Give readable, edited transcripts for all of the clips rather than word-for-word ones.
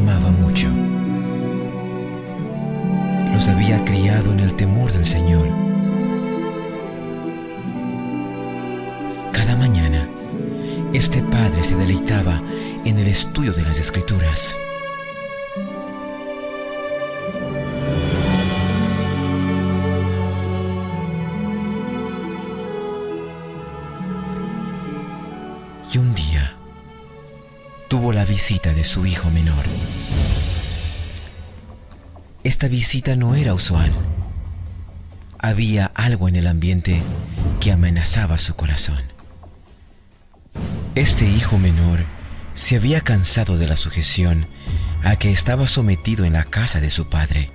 amaba mucho. Los había criado en el temor del Señor. Cada mañana, este padre se deleitaba en el estudio de las Escrituras. Y un día tuvo la visita de su hijo menor. Esta visita no era usual. Había algo en el ambiente que amenazaba su corazón. Este hijo menor se había cansado de la sujeción a que estaba sometido en la casa de su padre.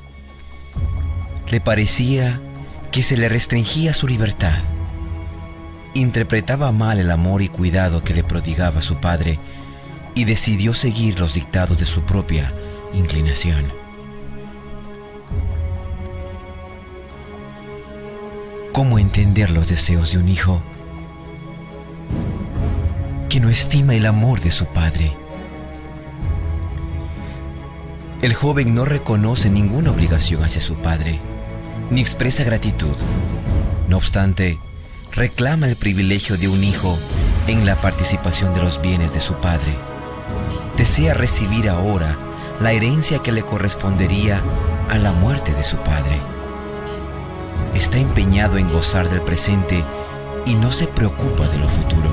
Le parecía que se le restringía su libertad. Interpretaba mal el amor y cuidado que le prodigaba su padre y decidió seguir los dictados de su propia inclinación. ¿Cómo entender los deseos de un hijo que no estima el amor de su padre? El joven no reconoce ninguna obligación hacia su padre, ni expresa gratitud. No obstante, reclama el privilegio de un hijo en la participación de los bienes de su padre. Desea recibir ahora la herencia que le correspondería a la muerte de su padre. Está empeñado en gozar del presente y no se preocupa de lo futuro.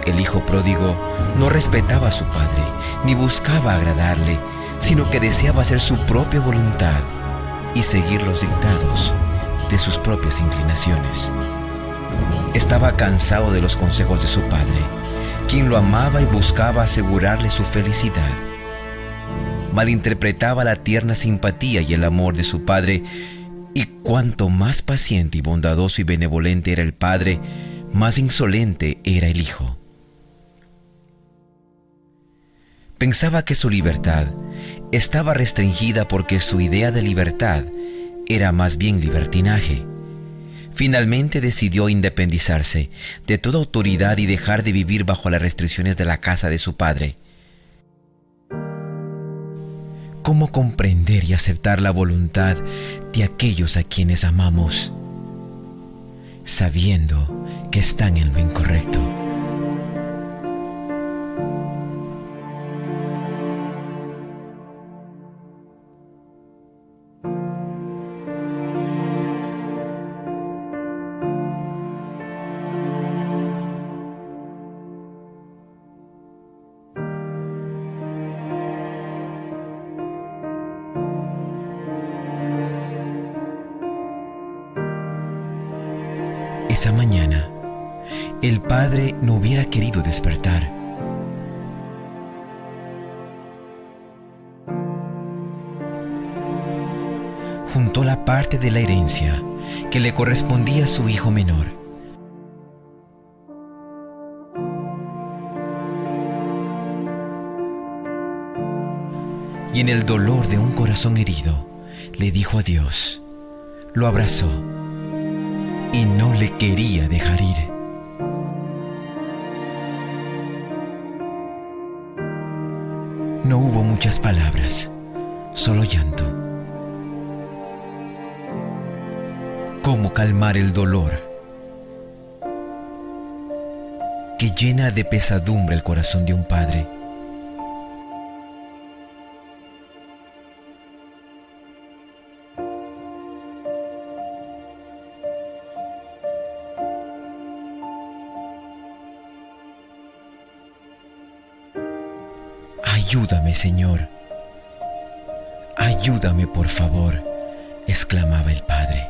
El hijo pródigo no respetaba a su padre ni buscaba agradarle, sino que deseaba hacer su propia voluntad y seguir los dictados de sus propias inclinaciones. Estaba cansado de los consejos de su padre, quien lo amaba y buscaba asegurarle su felicidad. Malinterpretaba la tierna simpatía y el amor de su padre, y cuanto más paciente y bondadoso y benevolente era el padre, más insolente era el hijo. Pensaba que su libertad estaba restringida porque su idea de libertad era más bien libertinaje. Finalmente decidió independizarse de toda autoridad y dejar de vivir bajo las restricciones de la casa de su padre. ¿Cómo comprender y aceptar la voluntad de aquellos a quienes amamos, sabiendo que están en lo incorrecto? Esa mañana, el padre no hubiera querido despertar. Juntó la parte de la herencia que le correspondía a su hijo menor. Y en el dolor de un corazón herido, le dijo adiós. Lo abrazó y no le quería dejar ir. No hubo muchas palabras, solo llanto. ¿Cómo calmar el dolor que llena de pesadumbre el corazón de un padre? Ayúdame, Señor. Ayúdame, por favor, exclamaba el padre.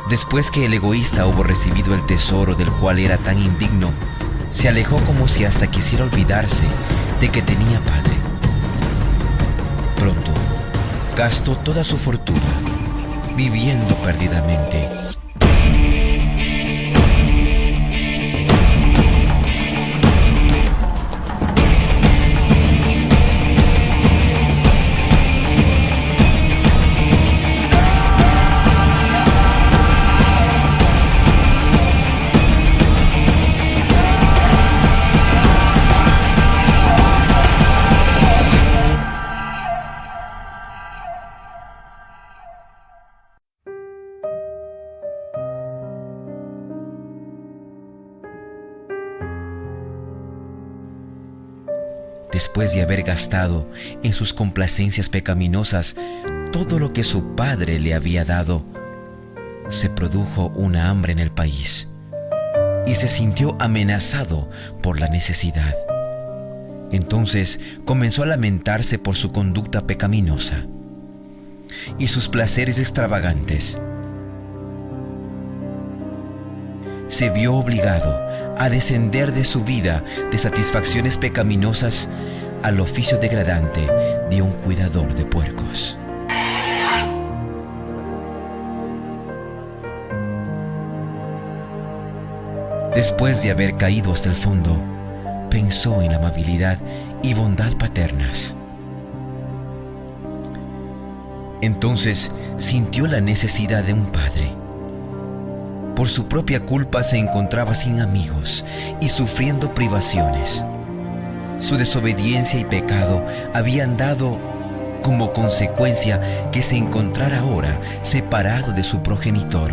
Después que el egoísta hubo recibido el tesoro del cual era tan indigno, se alejó como si hasta quisiera olvidarse de que tenía padre. Pronto, gastó toda su fortuna, viviendo perdidamente. Después de haber gastado en sus complacencias pecaminosas todo lo que su padre le había dado, se produjo una hambre en el país y se sintió amenazado por la necesidad. Entonces comenzó a lamentarse por su conducta pecaminosa y sus placeres extravagantes. Se vio obligado a descender de su vida de satisfacciones pecaminosas al oficio degradante de un cuidador de puercos. Después de haber caído hasta el fondo, pensó en la amabilidad y bondad paternas. Entonces sintió la necesidad de un padre. Por su propia culpa se encontraba sin amigos y sufriendo privaciones. Su desobediencia y pecado habían dado como consecuencia que se encontrara ahora separado de su progenitor.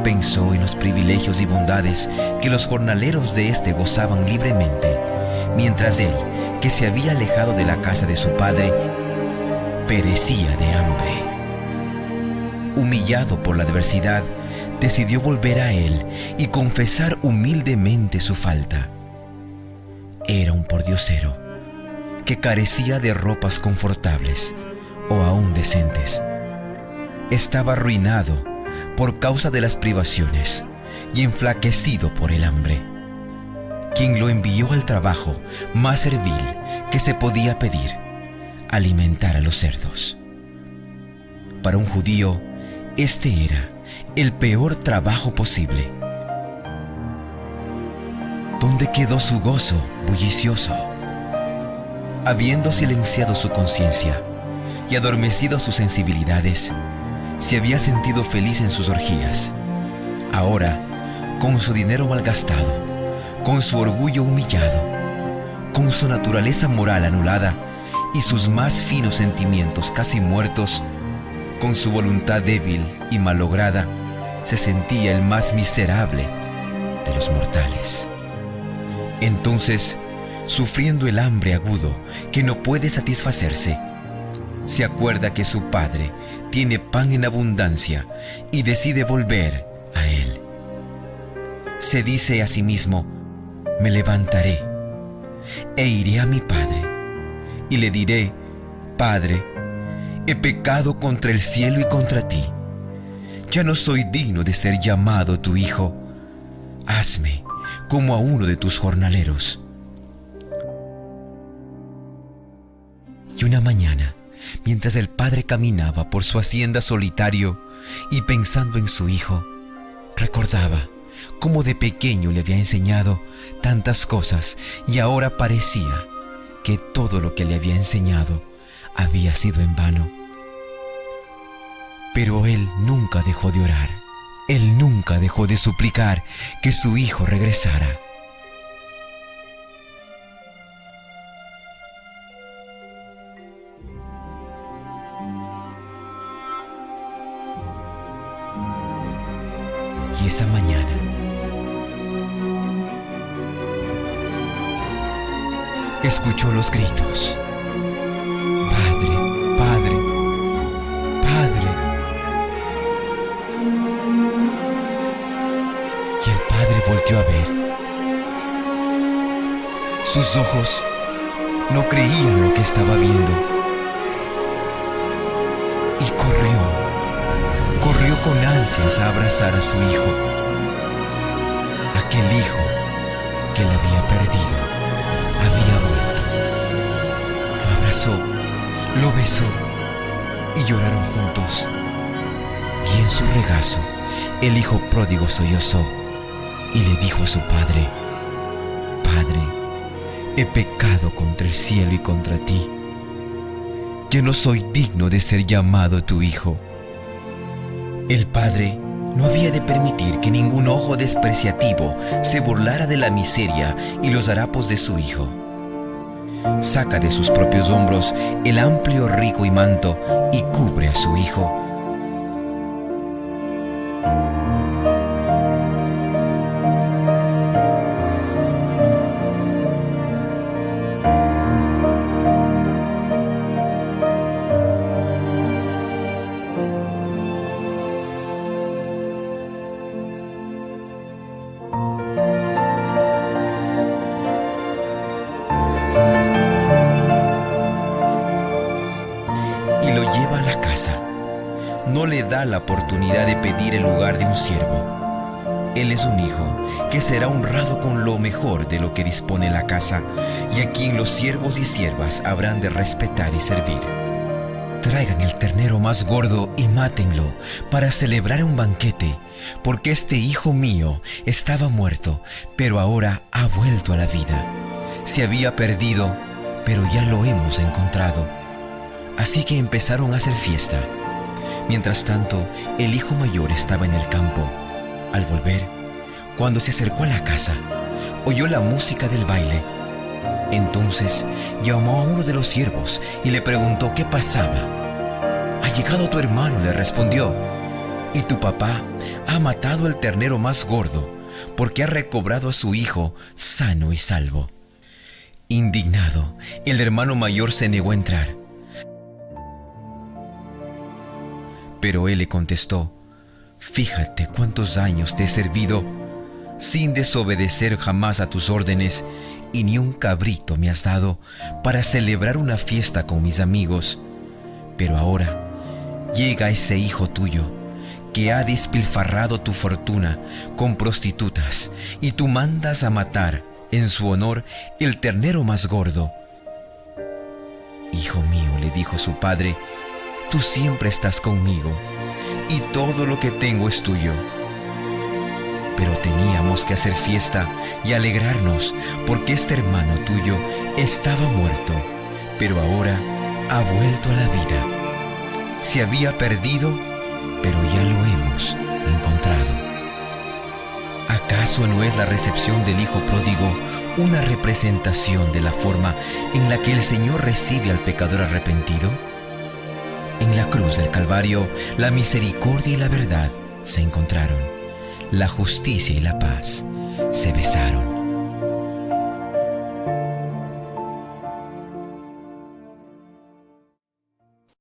Pensó en los privilegios y bondades que los jornaleros de éste gozaban libremente, mientras él, que se había alejado de la casa de su padre, perecía de hambre. Humillado por la adversidad, decidió volver a él y confesar humildemente su falta. Era un pordiosero que carecía de ropas confortables o aún decentes. Estaba arruinado por causa de las privaciones y enflaquecido por el hambre. Quien lo envió al trabajo más servil que se podía pedir: alimentar a los cerdos. Para un judío, este era el peor trabajo posible. ¿Dónde quedó su gozo bullicioso? Habiendo silenciado su conciencia y adormecido sus sensibilidades, se había sentido feliz en sus orgías. Ahora, con su dinero malgastado, con su orgullo humillado, con su naturaleza moral anulada y sus más finos sentimientos casi muertos, con su voluntad débil y malograda, se sentía el más miserable de los mortales. Entonces, sufriendo el hambre agudo que no puede satisfacerse, se acuerda que su padre tiene pan en abundancia y decide volver a él. Se dice a sí mismo: me levantaré e iré a mi padre y le diré: Padre, he pecado contra el cielo y contra ti. Ya no soy digno de ser llamado tu hijo. Hazme como a uno de tus jornaleros. Y una mañana, mientras el padre caminaba por su hacienda solitario y pensando en su hijo, recordaba cómo de pequeño le había enseñado tantas cosas y ahora parecía que todo lo que le había enseñado había sido en vano. Pero él nunca dejó de orar. Él nunca dejó de suplicar que su hijo regresara. Y esa mañana, escuchó los gritos: Padre, Padre, Padre. Y el padre volteó a ver. Sus ojos no creían lo que estaba viendo. Y corrió con ansias a abrazar a su hijo. Aquel hijo que le había perdido había vuelto. Lo abrazó, lo besó y lloraron juntos. Y en su regazo, el hijo pródigo sollozó y le dijo a su padre: Padre, he pecado contra el cielo y contra ti. Yo no soy digno de ser llamado tu hijo. El padre no había de permitir que ningún ojo despreciativo se burlara de la miseria y los harapos de su hijo. Saca de sus propios hombros el amplio rico y manto y cubre a su hijo. lo lleva a la casa. No le da la oportunidad de pedir el lugar de un siervo. Él es un hijo que será honrado con lo mejor de lo que dispone la casa y a quien los siervos y siervas habrán de respetar y servir. Traigan el ternero más gordo y mátenlo para celebrar un banquete, porque este hijo mío estaba muerto, pero ahora ha vuelto a la vida. Se había perdido, pero ya lo hemos encontrado. Así que empezaron a hacer fiesta. Mientras tanto, el hijo mayor estaba en el campo. Al volver, cuando se acercó a la casa, oyó la música del baile. Entonces llamó a uno de los siervos y le preguntó qué pasaba. «Ha llegado tu hermano», le respondió, «y tu papá ha matado el ternero más gordo porque ha recobrado a su hijo sano y salvo». Indignado, el hermano mayor se negó a entrar. Pero él le contestó: «Fíjate cuántos años te he servido sin desobedecer jamás a tus órdenes, y ni un cabrito me has dado para celebrar una fiesta con mis amigos. Pero ahora llega ese hijo tuyo que ha despilfarrado tu fortuna con prostitutas, y tú mandas a matar en su honor el ternero más gordo». «Hijo mío», le dijo su padre, «tú siempre estás conmigo y todo lo que tengo es tuyo. Pero teníamos que hacer fiesta y alegrarnos porque este hermano tuyo estaba muerto, pero ahora ha vuelto a la vida. Se había perdido, pero ya lo hemos encontrado». ¿Acaso no es la recepción del hijo pródigo una representación de la forma en la que el Señor recibe al pecador arrepentido? En la cruz del Calvario, la misericordia y la verdad se encontraron. La justicia y la paz se besaron.